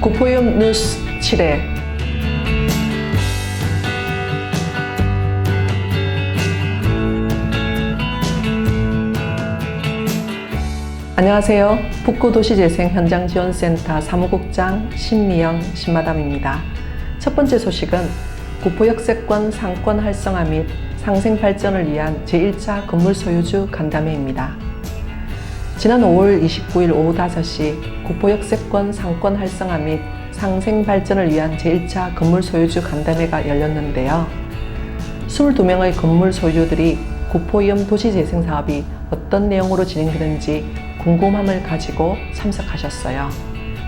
구포위험 뉴스 7회. 안녕하세요. 북구도시재생 현장지원센터 사무국장 신미영 신마담입니다. 첫 번째 소식은 구포 역세권 상권 활성화 및 상생 발전을 위한 제1차 건물 소유주 간담회입니다. 지난 5월 29일 오후 5시 구포 역세권 상권 활성화 및 상생 발전을 위한 제1차 건물 소유주 간담회가 열렸는데요. 22명의 건물 소유주들이 구포위험 도시재생 사업이 어떤 내용으로 진행되는지 궁금함을 가지고 참석하셨어요.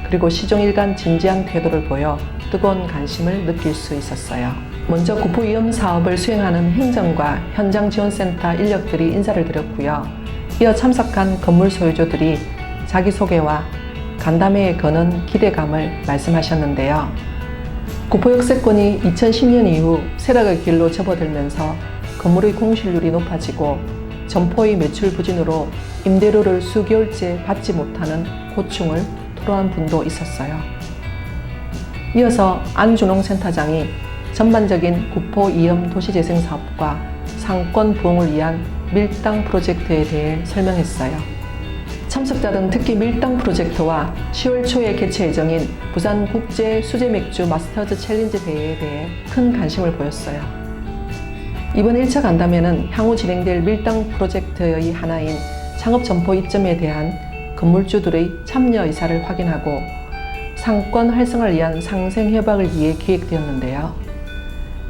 그리고 시종일관 진지한 태도를 보여 뜨거운 관심을 느낄 수 있었어요. 먼저 구포위험 사업을 수행하는 행정과 현장지원센터 인력들이 인사를 드렸고요. 이어 참석한 건물 소유주들이 자기소개와 간담회에 거는 기대감을 말씀하셨는데요. 구포 역세권이 2010년 이후 세락의 길로 접어들면서 건물의 공실률이 높아지고 점포의 매출 부진으로 임대료를 수개월째 받지 못하는 고충을 토로한 분도 있었어요. 이어서 안준홍 센터장이 전반적인 구포 위험 도시재생 사업과 상권 부흥을 위한 밀당 프로젝트에 대해 설명했어요. 참석자들은 특히 밀당 프로젝트와 10월 초에 개최 예정인 부산 국제 수제맥주 마스터즈 챌린지 대회에 대해 큰 관심을 보였어요. 이번 1차 간담회는 향후 진행될 밀당 프로젝트의 하나인 창업 점포 입점에 대한 건물주들의 참여 의사를 확인하고 상권 활성화를 위한 상생 협약을 위해 기획되었는데요.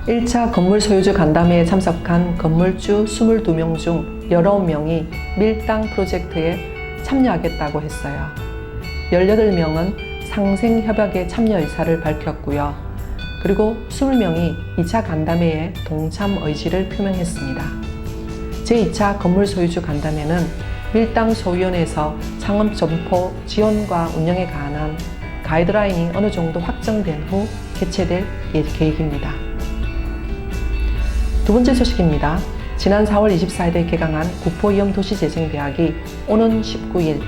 1차 건물 소유주 간담회에 참석한 건물주 22명 중 19명이 밀당 프로젝트에 참여하겠다고 했어요. 18명은 상생 협약에 참여 의사를 밝혔고요. 그리고 20명이 2차 간담회에 동참 의지를 표명했습니다. 제2차 건물 소유주 간담회는 밀당 소위원회에서 창업 점포 지원과 운영에 관한 가이드라인이 어느 정도 확정된 후 개최될 계획입니다. 두 번째 소식입니다. 지난 4월 24일에 개강한 구포위험 도시재생대학이 오는 19일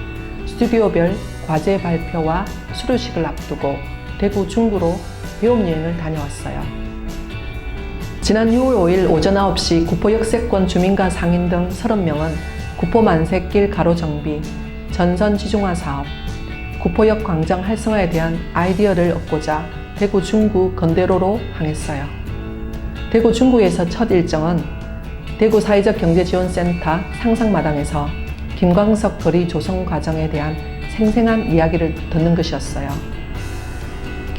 스튜디오별 과제 발표와 수료식을 앞두고 대구 중구로 배움여행을 다녀왔어요. 지난 6월 5일 오전 9시 구포 역세권 주민과 상인 등 30명은 구포 만세길 가로 정비, 전선 지중화 사업, 구포역 광장 활성화에 대한 아이디어를 얻고자 대구 중구 건대로로 향했어요. 대구 중구에서 첫 일정은 대구 사회적 경제지원센터 상상마당에서 김광석 거리 조성 과정에 대한 생생한 이야기를 듣는 것이었어요.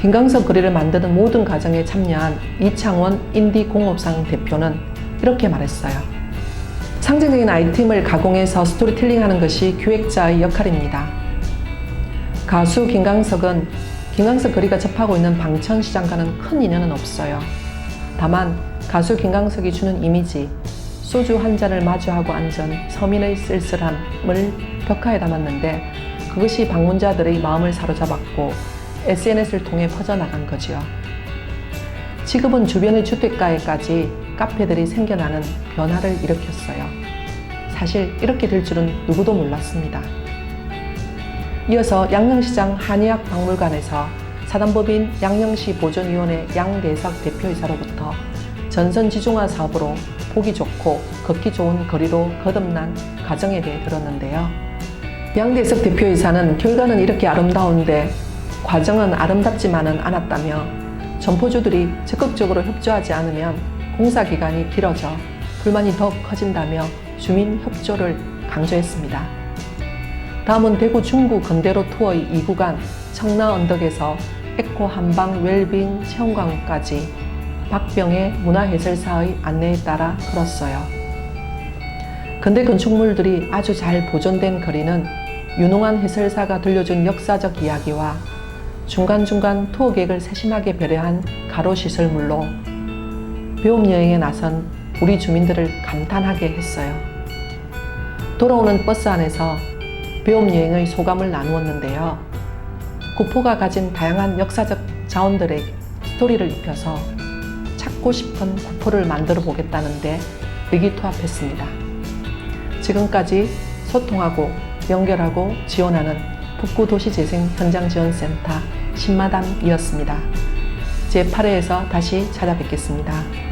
김광석 거리를 만드는 모든 과정에 참여한 이창원 인디공업상 대표는 이렇게 말했어요. 상징적인 아이템을 가공해서 스토리텔링하는 것이 기획자의 역할입니다. 가수 김광석은 김광석 거리가 접하고 있는 방천시장과는 큰 인연은 없어요. 다만 가수 김광석이 주는 이미지, 소주 한 잔을 마주하고 앉은 서민의 쓸쓸함을 벽화에 담았는데 그것이 방문자들의 마음을 사로잡았고 SNS를 통해 퍼져나간 거지요. 지금은 주변의 주택가에까지 카페들이 생겨나는 변화를 일으켰어요. 사실 이렇게 될 줄은 누구도 몰랐습니다. 이어서 양령시장 한의학박물관에서 사단법인 양령시 보존위원회 양대석 대표이사로부터 전선 지중화 사업으로 보기 좋고 걷기 좋은 거리로 거듭난 과정에 대해 들었는데요. 양대석 대표이사는 결과는 이렇게 아름다운데 과정은 아름답지만은 않았다며 점포주들이 적극적으로 협조하지 않으면 공사 기간이 길어져 불만이 더욱 커진다며 주민 협조를 강조했습니다. 다음은 대구 중구 건대로 투어의 2구간 청라 언덕에서 에코 한방 웰빙 체험관까지 박병의 문화해설사의 안내에 따라 걸었어요. 근대 건축물들이 아주 잘 보존된 거리는 유능한 해설사가 들려준 역사적 이야기와 중간중간 투어객을 세심하게 배려한 가로시설물로 배움여행에 나선 우리 주민들을 감탄하게 했어요. 돌아오는 버스 안에서 배움여행의 소감을 나누었는데요. 구포가 가진 다양한 역사적 자원들의 스토리를 입혀서 찾고 싶은 구포를 만들어 보겠다는데 의기투합했습니다. 지금까지 소통하고 연결하고 지원하는 북구도시재생 현장지원센터 신마담이었습니다. 제8회에서 다시 찾아뵙겠습니다.